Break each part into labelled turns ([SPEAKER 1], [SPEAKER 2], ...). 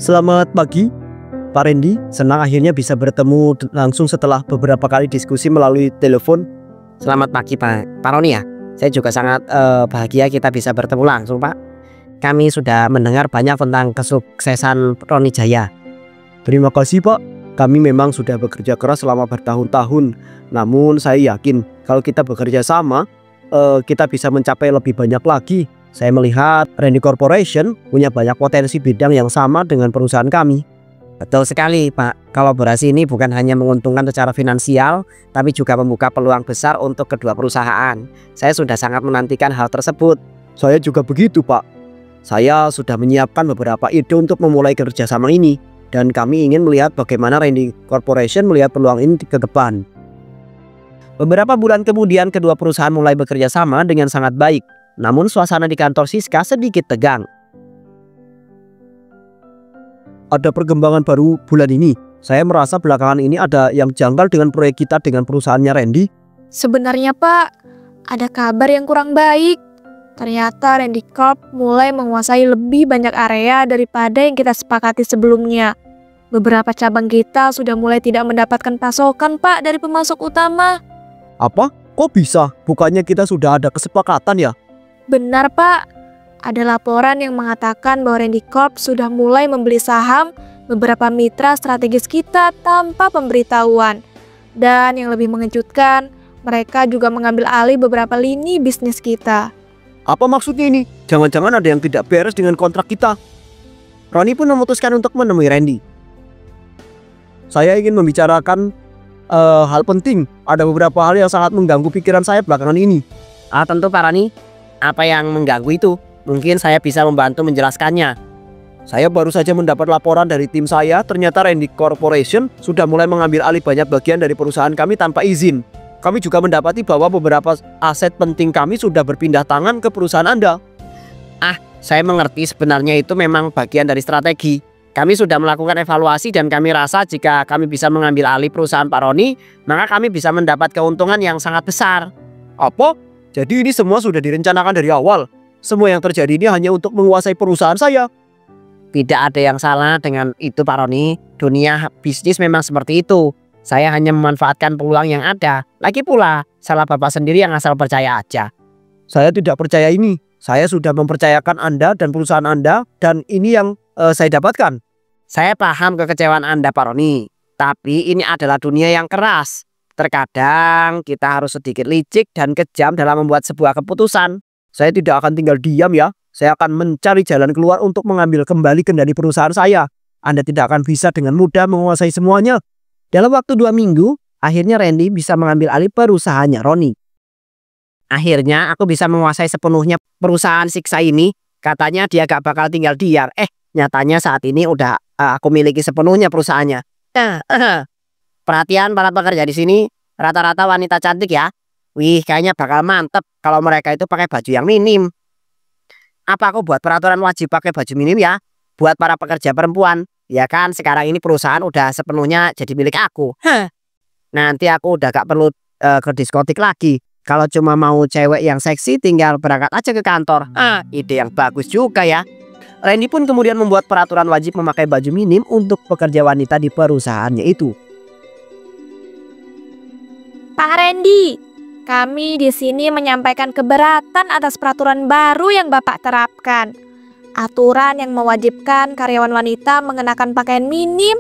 [SPEAKER 1] Selamat pagi, Pak Randy. Senang akhirnya bisa bertemu langsung setelah beberapa kali diskusi melalui telepon.
[SPEAKER 2] Selamat pagi Pak Roni ya. Saya juga sangat bahagia kita bisa bertemu langsung Pak. Kami sudah mendengar banyak tentang kesuksesan Roni Jaya.
[SPEAKER 1] Terima kasih Pak. Kami memang sudah bekerja keras selama bertahun-tahun. Namun saya yakin kalau kita bekerja sama, kita bisa mencapai lebih banyak lagi. Saya melihat Randy Corporation punya banyak potensi bidang yang sama dengan perusahaan kami.
[SPEAKER 2] Betul sekali Pak. Kolaborasi ini bukan hanya menguntungkan secara finansial, tapi juga membuka peluang besar untuk kedua perusahaan. Saya sudah sangat menantikan hal tersebut.
[SPEAKER 1] Saya juga begitu Pak. Saya sudah menyiapkan beberapa ide untuk memulai kerjasama ini. Dan kami ingin melihat bagaimana Randy Corporation melihat peluang ini ke depan.
[SPEAKER 2] Beberapa bulan kemudian kedua perusahaan mulai bekerja sama dengan sangat baik. Namun suasana di kantor Siska sedikit tegang.
[SPEAKER 1] Ada perkembangan baru bulan ini. Saya merasa belakangan ini ada yang janggal dengan proyek kita dengan perusahaannya Randy.
[SPEAKER 3] Sebenarnya Pak, ada kabar yang kurang baik. Ternyata Randy Corp mulai menguasai lebih banyak area daripada yang kita sepakati sebelumnya. Beberapa cabang kita sudah mulai tidak mendapatkan pasokan Pak dari pemasok utama.
[SPEAKER 1] Apa? Kok bisa? Bukannya kita sudah ada kesepakatan ya?
[SPEAKER 3] Benar Pak, ada laporan yang mengatakan bahwa Randy Corp sudah mulai membeli saham beberapa mitra strategis kita tanpa pemberitahuan. Dan yang lebih mengejutkan, mereka juga mengambil alih beberapa lini bisnis kita.
[SPEAKER 1] Apa maksudnya ini? Jangan-jangan ada yang tidak beres dengan kontrak kita.
[SPEAKER 2] Roni pun memutuskan untuk menemui Randy.
[SPEAKER 1] Saya ingin membicarakan hal penting. Ada beberapa hal yang sangat mengganggu pikiran saya belakangan ini.
[SPEAKER 2] Tentu Pak Roni. Apa yang mengganggu itu? Mungkin saya bisa membantu menjelaskannya.
[SPEAKER 1] Saya baru saja mendapat laporan dari tim saya. Ternyata Randy Corporation sudah mulai mengambil alih banyak bagian dari perusahaan kami tanpa izin. Kami juga mendapati bahwa beberapa aset penting kami sudah berpindah tangan ke perusahaan Anda.
[SPEAKER 2] Saya mengerti sebenarnya itu memang bagian dari strategi. Kami sudah melakukan evaluasi dan kami rasa jika kami bisa mengambil alih perusahaan Pak Roni, maka kami bisa mendapat keuntungan yang sangat besar.
[SPEAKER 1] Apa? Jadi ini semua sudah direncanakan dari awal. Semua yang terjadi ini hanya untuk menguasai perusahaan saya.
[SPEAKER 2] Tidak ada yang salah dengan itu Pak Roni. Dunia bisnis memang seperti itu. Saya hanya memanfaatkan peluang yang ada. Lagi pula, salah Bapak sendiri yang asal percaya aja.
[SPEAKER 1] Saya tidak percaya ini. Saya sudah mempercayakan Anda dan perusahaan Anda, dan ini yang saya dapatkan.
[SPEAKER 2] Saya paham kekecewaan Anda Pak Roni. Tapi ini adalah dunia yang keras. Terkadang kita harus sedikit licik dan kejam dalam membuat sebuah keputusan.
[SPEAKER 1] Saya tidak akan tinggal diam ya. Saya akan mencari jalan keluar untuk mengambil kembali kendali perusahaan saya. Anda tidak akan bisa dengan mudah menguasai semuanya.
[SPEAKER 2] Dalam waktu 2 minggu, akhirnya Randy bisa mengambil alih perusahaannya Roni. Akhirnya aku bisa menguasai sepenuhnya perusahaan Siksa ini. Katanya dia gak bakal tinggal diam. Nyatanya saat ini udah aku miliki sepenuhnya perusahaannya. Perhatian para pekerja di sini, rata-rata wanita cantik ya. Wih, kayaknya bakal mantep kalau mereka itu pakai baju yang minim. Apa aku buat peraturan wajib pakai baju minim ya? Buat para pekerja perempuan. Ya kan, sekarang ini perusahaan udah sepenuhnya jadi milik aku. Nanti aku udah gak perlu ke diskotik lagi. Kalau cuma mau cewek yang seksi, tinggal berangkat aja ke kantor. Ide yang bagus juga ya. Randy pun kemudian membuat peraturan wajib memakai baju minim untuk pekerja wanita di perusahaannya itu.
[SPEAKER 3] Pak Randy, kami di sini menyampaikan keberatan atas peraturan baru yang Bapak terapkan. Aturan yang mewajibkan karyawan wanita mengenakan pakaian minim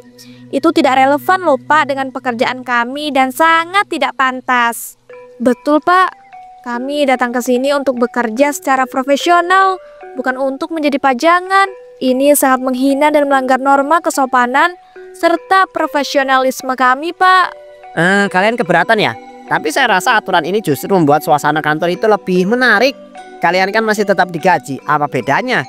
[SPEAKER 3] itu tidak relevan loh Pak dengan pekerjaan kami dan sangat tidak pantas. Betul Pak, kami datang ke sini untuk bekerja secara profesional, bukan untuk menjadi pajangan. Ini sangat menghina dan melanggar norma kesopanan serta profesionalisme kami Pak.
[SPEAKER 2] Kalian keberatan ya? Tapi saya rasa aturan ini justru membuat suasana kantor itu lebih menarik. Kalian kan masih tetap digaji, apa bedanya?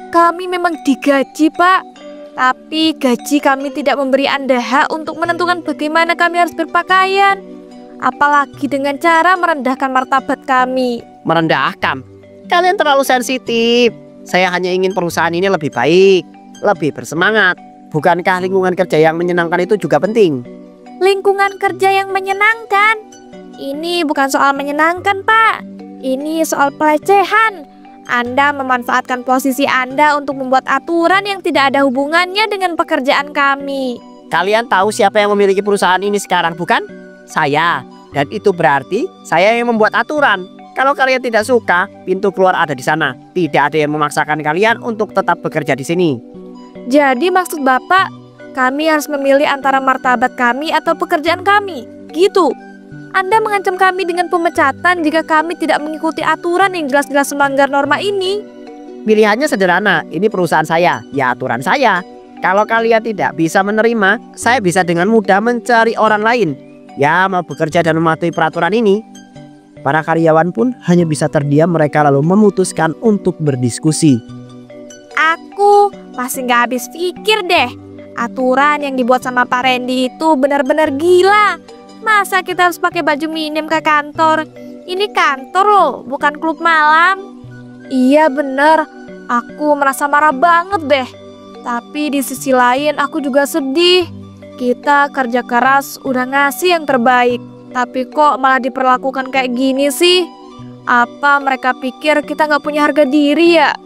[SPEAKER 3] Kami memang digaji Pak, tapi gaji kami tidak memberi Anda hak untuk menentukan bagaimana kami harus berpakaian. Apalagi dengan cara merendahkan martabat kami.
[SPEAKER 2] Merendahkan? Kalian terlalu sensitif. Saya hanya ingin perusahaan ini lebih baik, lebih bersemangat. Bukankah lingkungan kerja yang menyenangkan itu juga penting?
[SPEAKER 3] Lingkungan kerja yang menyenangkan? Ini bukan soal menyenangkan Pak. Ini soal pelecehan. Anda memanfaatkan posisi Anda untuk membuat aturan yang tidak ada hubungannya dengan pekerjaan kami.
[SPEAKER 2] Kalian tahu siapa yang memiliki perusahaan ini sekarang, bukan? Saya. Dan itu berarti saya yang membuat aturan. Kalau kalian tidak suka, pintu keluar ada di sana. Tidak ada yang memaksakan kalian untuk tetap bekerja di sini.
[SPEAKER 3] Jadi maksud Bapak, kami harus memilih antara martabat kami atau pekerjaan kami, gitu. Anda mengancam kami dengan pemecatan jika kami tidak mengikuti aturan yang jelas-jelas melanggar norma ini.
[SPEAKER 2] Pilihannya sederhana, ini perusahaan saya, ya aturan saya. Kalau kalian tidak bisa menerima, saya bisa dengan mudah mencari orang lain ya mau bekerja dan mematuhi peraturan ini.
[SPEAKER 1] Para karyawan pun hanya bisa terdiam, mereka lalu memutuskan untuk berdiskusi.
[SPEAKER 3] Aku masih nggak habis pikir deh. Aturan yang dibuat sama Pak Randy itu benar-benar gila. Masa kita harus pakai baju minim ke kantor? Ini kantor loh, bukan klub malam. Iya bener, aku merasa marah banget deh. Tapi di sisi lain aku juga sedih. Kita kerja keras udah ngasih yang terbaik, tapi kok malah diperlakukan kayak gini sih? Apa mereka pikir kita nggak punya harga diri ya?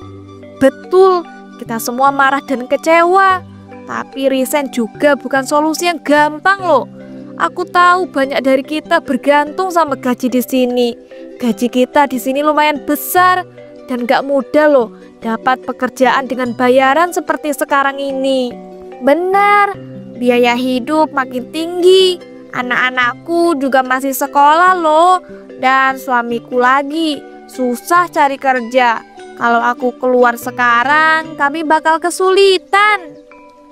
[SPEAKER 3] Betul, kita semua marah dan kecewa. Tapi resign juga bukan solusi yang gampang loh. Aku tahu banyak dari kita bergantung sama gaji di sini. Gaji kita di sini lumayan besar dan gak mudah loh dapat pekerjaan dengan bayaran seperti sekarang ini. Benar, biaya hidup makin tinggi. Anak-anakku juga masih sekolah loh, dan suamiku lagi susah cari kerja. Kalau aku keluar sekarang, kami bakal kesulitan.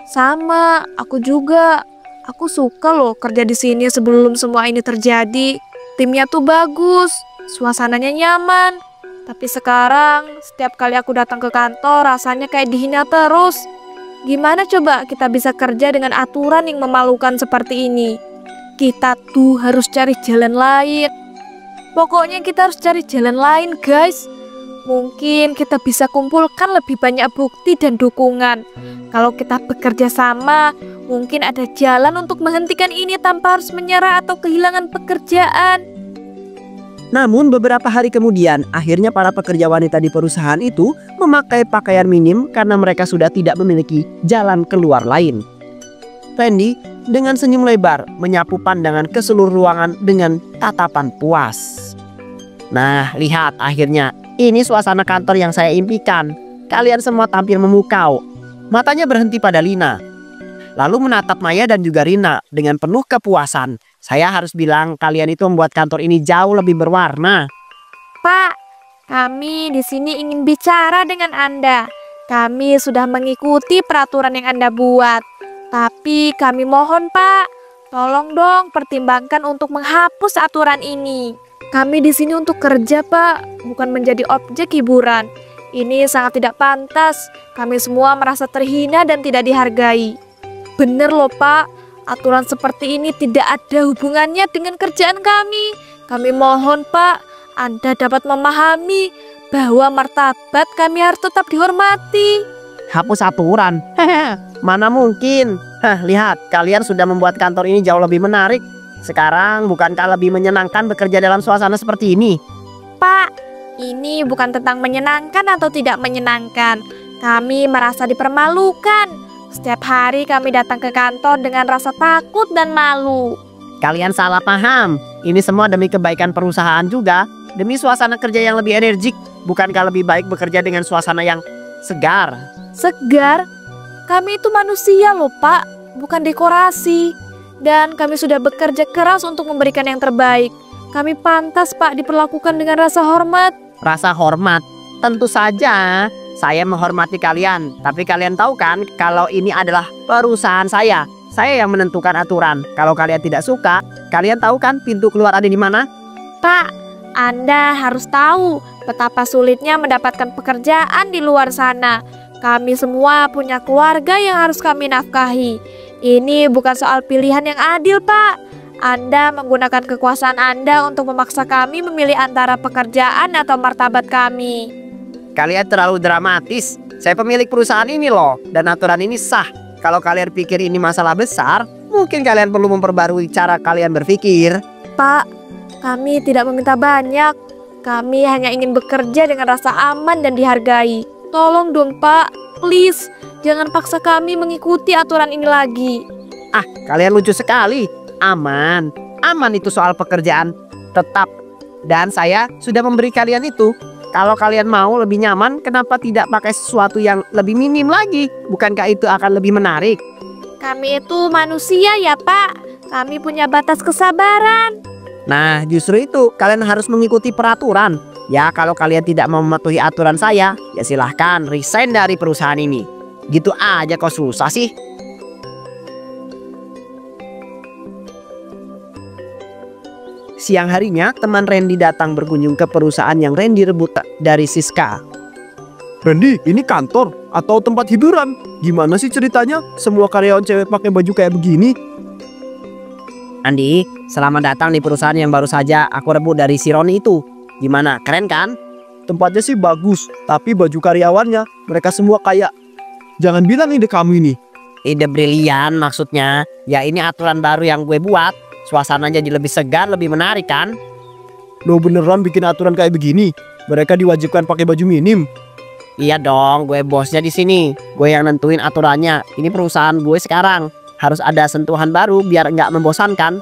[SPEAKER 3] Sama, aku juga. Aku suka loh kerja di sini sebelum semua ini terjadi. Timnya tuh bagus, suasananya nyaman. Tapi sekarang setiap kali aku datang ke kantor rasanya kayak dihina terus. Gimana coba kita bisa kerja dengan aturan yang memalukan seperti ini? Kita tuh harus cari jalan lain. Pokoknya kita harus cari jalan lain, guys. Mungkin kita bisa kumpulkan lebih banyak bukti dan dukungan. Kalau kita bekerja sama, mungkin ada jalan untuk menghentikan ini tanpa harus menyerah atau kehilangan pekerjaan.
[SPEAKER 1] Namun beberapa hari kemudian, akhirnya para pekerja wanita di perusahaan itu memakai pakaian minim karena mereka sudah tidak memiliki jalan keluar lain. Randy dengan senyum lebar menyapu pandangan ke seluruh ruangan dengan tatapan puas.
[SPEAKER 2] Nah, lihat akhirnya. Ini suasana kantor yang saya impikan. Kalian semua tampil memukau. Matanya berhenti pada Lina. Lalu menatap Maya dan juga Rina dengan penuh kepuasan. Saya harus bilang kalian itu membuat kantor ini jauh lebih berwarna.
[SPEAKER 3] Pak, kami di sini ingin bicara dengan Anda. Kami sudah mengikuti peraturan yang Anda buat. Tapi kami mohon Pak, tolong dong pertimbangkan untuk menghapus aturan ini. Kami di sini untuk kerja Pak, bukan menjadi objek hiburan. Ini sangat tidak pantas. Kami semua merasa terhina dan tidak dihargai. Bener loh Pak, aturan seperti ini tidak ada hubungannya dengan kerjaan kami. Kami mohon Pak, Anda dapat memahami bahwa martabat kami harus tetap dihormati.
[SPEAKER 2] Hapus aturan? Mana mungkin. Lihat, kalian sudah membuat kantor ini jauh lebih menarik. Sekarang bukankah lebih menyenangkan bekerja dalam suasana seperti ini?
[SPEAKER 3] Pak, ini bukan tentang menyenangkan atau tidak menyenangkan. Kami merasa dipermalukan. Setiap hari kami datang ke kantor dengan rasa takut dan malu.
[SPEAKER 2] Kalian salah paham. Ini semua demi kebaikan perusahaan juga. Demi suasana kerja yang lebih energik. Bukankah lebih baik bekerja dengan suasana yang segar?
[SPEAKER 3] Segar? Kami itu manusia loh Pak, bukan dekorasi. Dan kami sudah bekerja keras untuk memberikan yang terbaik. Kami pantas Pak diperlakukan dengan rasa hormat.
[SPEAKER 2] Rasa hormat? Tentu saja. Saya menghormati kalian. Tapi kalian tahu kan kalau ini adalah perusahaan saya. Saya yang menentukan aturan. Kalau kalian tidak suka, kalian tahu kan pintu keluar ada di mana?
[SPEAKER 3] Pak, Anda harus tahu betapa sulitnya mendapatkan pekerjaan di luar sana. Kami semua punya keluarga yang harus kami nafkahi. Ini bukan soal pilihan yang adil, Pak. Anda menggunakan kekuasaan Anda untuk memaksa kami memilih antara pekerjaan atau martabat kami.
[SPEAKER 2] Kalian terlalu dramatis. Saya pemilik perusahaan ini loh, dan aturan ini sah. Kalau kalian pikir ini masalah besar, mungkin kalian perlu memperbarui cara kalian berpikir.
[SPEAKER 3] Pak, kami tidak meminta banyak. Kami hanya ingin bekerja dengan rasa aman dan dihargai. Tolong dong Pak, please, jangan paksa kami mengikuti aturan ini lagi.
[SPEAKER 2] Ah, kalian lucu sekali. Aman. Aman itu soal pekerjaan. Tetap. Dan saya sudah memberi kalian itu. Kalau kalian mau lebih nyaman, kenapa tidak pakai sesuatu yang lebih minim lagi? Bukankah itu akan lebih menarik?
[SPEAKER 3] Kami itu manusia ya Pak. Kami punya batas kesabaran.
[SPEAKER 2] Nah, justru itu kalian harus mengikuti peraturan. Ya, kalau kalian tidak mau mematuhi aturan saya, ya silahkan resign dari perusahaan ini. Gitu aja kok susah sih. Siang harinya, teman Randy datang berkunjung ke perusahaan yang Randy rebut dari Siska.
[SPEAKER 1] Randy, ini kantor atau tempat hiburan? Gimana sih ceritanya? Semua karyawan cewek pakai baju kayak begini?
[SPEAKER 2] Andi, selamat datang di perusahaan yang baru saja aku rebut dari si Roni itu. Gimana, keren kan?
[SPEAKER 1] Tempatnya sih bagus, tapi baju karyawannya mereka semua kayak... Jangan bilang ide kamu ini.
[SPEAKER 2] Ide brilian maksudnya. Ya ini aturan baru yang gue buat. Suasananya jadi lebih segar, lebih menarik kan?
[SPEAKER 1] Lo beneran bikin aturan kayak begini? Mereka diwajibkan pakai baju minim.
[SPEAKER 2] Iya dong, gue bosnya di sini. Gue yang nentuin aturannya. Ini perusahaan gue sekarang. Harus ada sentuhan baru biar nggak membosankan.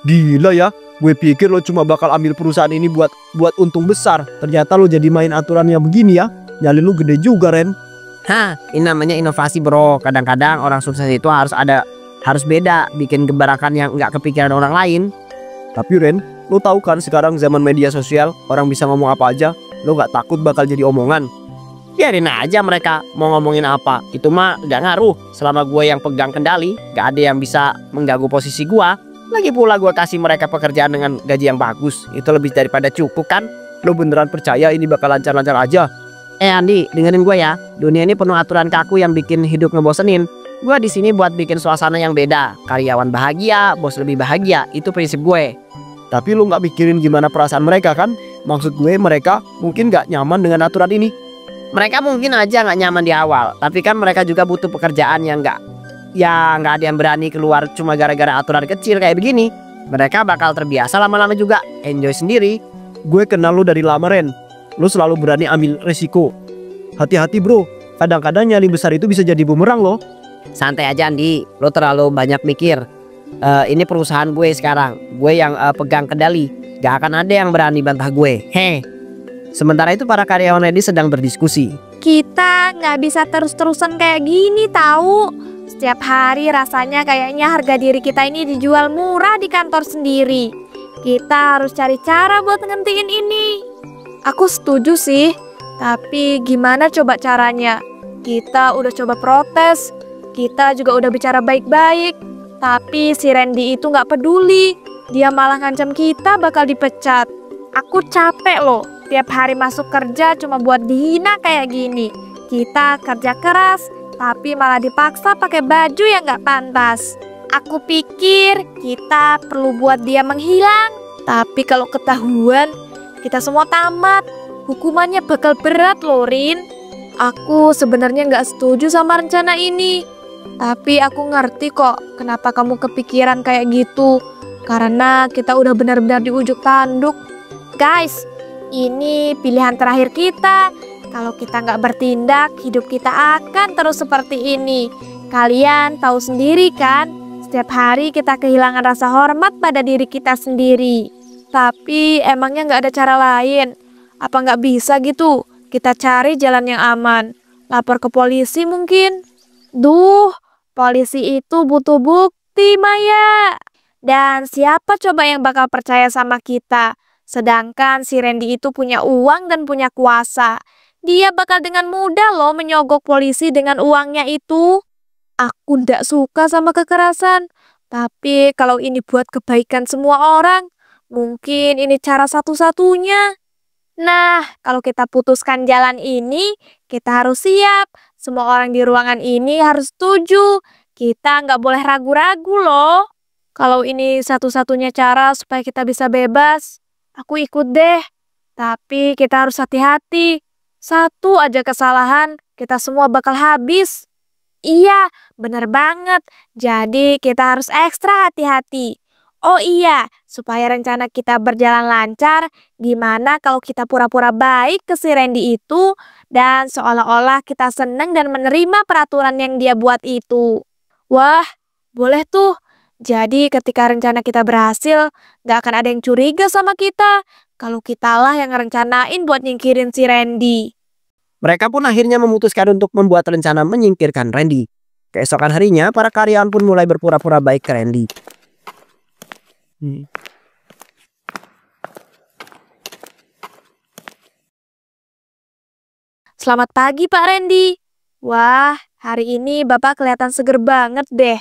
[SPEAKER 1] Gila ya, gue pikir lo cuma bakal ambil perusahaan ini buat untung besar. Ternyata lo jadi main aturan yang begini ya. Nyali lo gede juga, Ren.
[SPEAKER 2] Hah, ini namanya inovasi bro. Kadang-kadang orang sukses itu harus beda, bikin gebrakan yang nggak kepikiran orang lain.
[SPEAKER 1] Tapi Ren, lo tahu kan sekarang zaman media sosial, orang bisa ngomong apa aja. Lo nggak takut bakal jadi omongan?
[SPEAKER 2] Biarin aja mereka mau ngomongin apa. Itu mah gak ngaruh. Selama gue yang pegang kendali, gak ada yang bisa mengganggu posisi gue. Lagi pula gue kasih mereka pekerjaan dengan gaji yang bagus. Itu lebih daripada cukup kan?
[SPEAKER 1] Lo beneran percaya ini bakal lancar-lancar aja?
[SPEAKER 2] Andi, dengerin gue ya. Dunia ini penuh aturan kaku yang bikin hidup ngebosenin. Gue di sini buat bikin suasana yang beda. Karyawan bahagia, bos lebih bahagia. Itu prinsip gue.
[SPEAKER 1] Tapi lo nggak mikirin gimana perasaan mereka kan? Maksud gue mereka mungkin nggak nyaman dengan aturan ini.
[SPEAKER 2] Mereka mungkin aja nggak nyaman di awal, tapi kan mereka juga butuh pekerjaan yang nggak ada yang berani keluar cuma gara-gara aturan kecil kayak begini. Mereka bakal terbiasa lama-lama juga, enjoy sendiri.
[SPEAKER 1] Gue kenal lo dari lama, Ren. Lo selalu berani ambil resiko. Hati-hati bro, kadang-kadang nyali besar itu bisa jadi bumerang loh.
[SPEAKER 2] Santai aja Andi, lo terlalu banyak mikir. Ini perusahaan gue sekarang, gue yang pegang kendali. Gak akan ada yang berani bantah gue. Heh. Sementara itu para karyawan Randy sedang berdiskusi.
[SPEAKER 3] Kita nggak bisa terus-terusan kayak gini tahu. Setiap hari rasanya kayaknya harga diri kita ini dijual murah di kantor sendiri. Kita harus cari cara buat ngentiin ini. Aku setuju sih, tapi gimana coba caranya? Kita udah coba protes, kita juga udah bicara baik-baik, tapi si Randy itu nggak peduli. Dia malah ngancam kita bakal dipecat. Aku capek loh. Tiap hari masuk kerja cuma buat dihina kayak gini. Kita kerja keras, tapi malah dipaksa pakai baju yang gak pantas. Aku pikir kita perlu buat dia menghilang. Tapi kalau ketahuan, kita semua tamat. Hukumannya bakal berat loh, Rin. Aku sebenarnya gak setuju sama rencana ini. Tapi aku ngerti kok kenapa kamu kepikiran kayak gitu. Karena kita udah benar-benar di ujung tanduk. Guys, ini pilihan terakhir kita. Kalau kita nggak bertindak, hidup kita akan terus seperti ini. Kalian tahu sendiri kan, setiap hari kita kehilangan rasa hormat pada diri kita sendiri. Tapi emangnya nggak ada cara lain? Apa nggak bisa gitu? Kita cari jalan yang aman. Lapor ke polisi mungkin? Duh, polisi itu butuh bukti, Maya. Dan siapa coba yang bakal percaya sama kita? Sedangkan si Randy itu punya uang dan punya kuasa. Dia bakal dengan mudah loh menyogok polisi dengan uangnya itu. Aku ndak suka sama kekerasan. Tapi kalau ini buat kebaikan semua orang, mungkin ini cara satu-satunya. Nah, kalau kita putuskan jalan ini, kita harus siap. Semua orang di ruangan ini harus setuju. Kita nggak boleh ragu-ragu loh. Kalau ini satu-satunya cara supaya kita bisa bebas, aku ikut deh. Tapi kita harus hati-hati. Satu aja kesalahan, kita semua bakal habis. Iya, bener banget. Jadi kita harus ekstra hati-hati. Oh iya, supaya rencana kita berjalan lancar, gimana kalau kita pura-pura baik ke si Randy itu dan seolah-olah kita seneng dan menerima peraturan yang dia buat itu? Wah, boleh tuh. Jadi ketika rencana kita berhasil, gak akan ada yang curiga sama kita kalau kitalah yang ngerencanain buat nyingkirin si Randy.
[SPEAKER 2] Mereka pun akhirnya memutuskan untuk membuat rencana menyingkirkan Randy. Keesokan harinya, para karyawan pun mulai berpura-pura baik ke Randy.
[SPEAKER 3] Selamat pagi Pak Randy. Wah, hari ini Bapak kelihatan seger banget deh.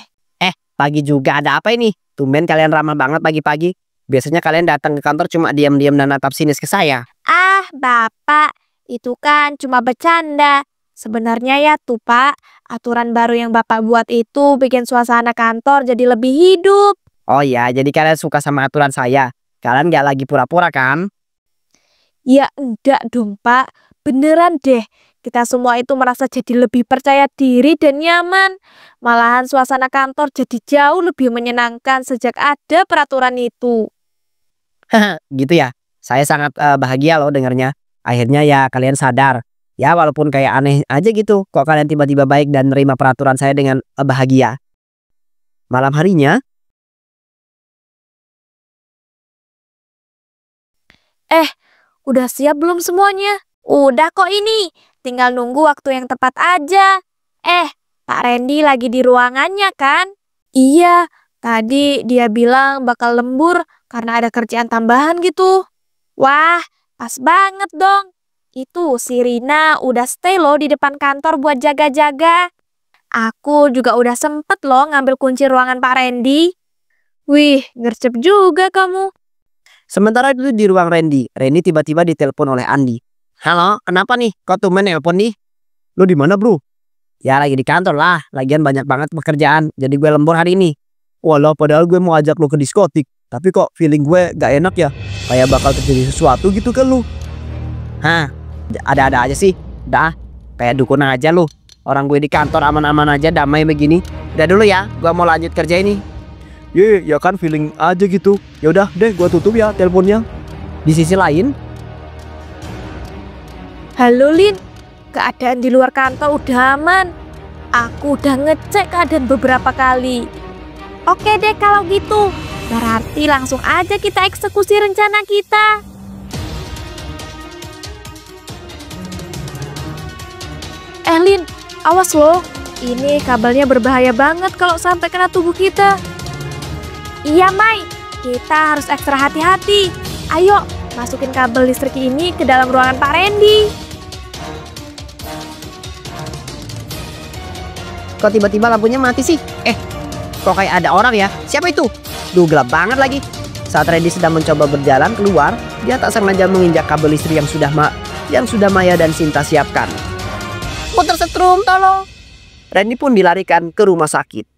[SPEAKER 2] Pagi juga, ada apa ini? Tumben kalian ramah banget pagi-pagi. Biasanya kalian datang ke kantor cuma diam-diam dan natap sinis ke saya.
[SPEAKER 3] Ah, Bapak, itu kan cuma bercanda. Sebenarnya ya tuh Pak, aturan baru yang Bapak buat itu bikin suasana kantor jadi lebih hidup.
[SPEAKER 2] Oh ya, jadi kalian suka sama aturan saya. Kalian gak lagi pura-pura kan?
[SPEAKER 3] Ya enggak dong Pak, beneran deh. Kita semua itu merasa jadi lebih percaya diri dan nyaman. Malahan suasana kantor jadi jauh lebih menyenangkan sejak ada peraturan itu.
[SPEAKER 2] Gitu ya. Saya sangat bahagia loh dengarnya. Akhirnya ya kalian sadar. Ya walaupun kayak aneh aja gitu. Kok kalian tiba-tiba baik dan nerima peraturan saya dengan bahagia. Malam harinya.
[SPEAKER 3] Udah siap belum semuanya? Udah kok ini. Tinggal nunggu waktu yang tepat aja. Pak Randy lagi di ruangannya kan? Iya, tadi dia bilang bakal lembur karena ada kerjaan tambahan gitu. Wah, pas banget dong. Itu si Rina udah stay loh di depan kantor buat jaga-jaga. Aku juga udah sempet loh ngambil kunci ruangan Pak Randy. Wih, gercep juga kamu.
[SPEAKER 2] Sementara itu di ruang Randy tiba-tiba ditelepon oleh Andi. Halo, kenapa nih? Kok tumben nelpon nih?
[SPEAKER 1] Lo di mana bro?
[SPEAKER 2] Ya lagi di kantor lah, lagian banyak banget pekerjaan. Jadi gue lembur hari ini.
[SPEAKER 1] Walah, padahal gue mau ajak lo ke diskotik. Tapi kok feeling gue gak enak ya. Kayak bakal terjadi sesuatu gitu ke lo.
[SPEAKER 2] Hah, ada-ada aja sih. Dah, kayak dukun aja lu. Orang gue di kantor aman-aman aja, damai begini. Udah dulu ya, gue mau lanjut kerja ini.
[SPEAKER 1] Ya kan feeling aja gitu. Ya udah deh, gue tutup ya teleponnya.
[SPEAKER 2] Di sisi lain,
[SPEAKER 3] Halo Lin, keadaan di luar kantor udah aman. Aku udah ngecek keadaan beberapa kali. Oke deh kalau gitu, berarti langsung aja kita eksekusi rencana kita. Lin, awas loh. Ini kabelnya berbahaya banget kalau sampai kena tubuh kita. Iya Mai, kita harus ekstra hati-hati. Ayo, masukin kabel listrik ini ke dalam ruangan Pak Randy.
[SPEAKER 2] kok tiba-tiba lampunya mati sih? Kok kayak ada orang ya? Siapa itu? Duh, gelap banget lagi. Saat Randy sedang mencoba berjalan keluar, dia tak sengaja menginjak kabel listrik yang sudah Maya dan Sinta siapkan. Puter setrum, tolong! Randy pun dilarikan ke rumah sakit.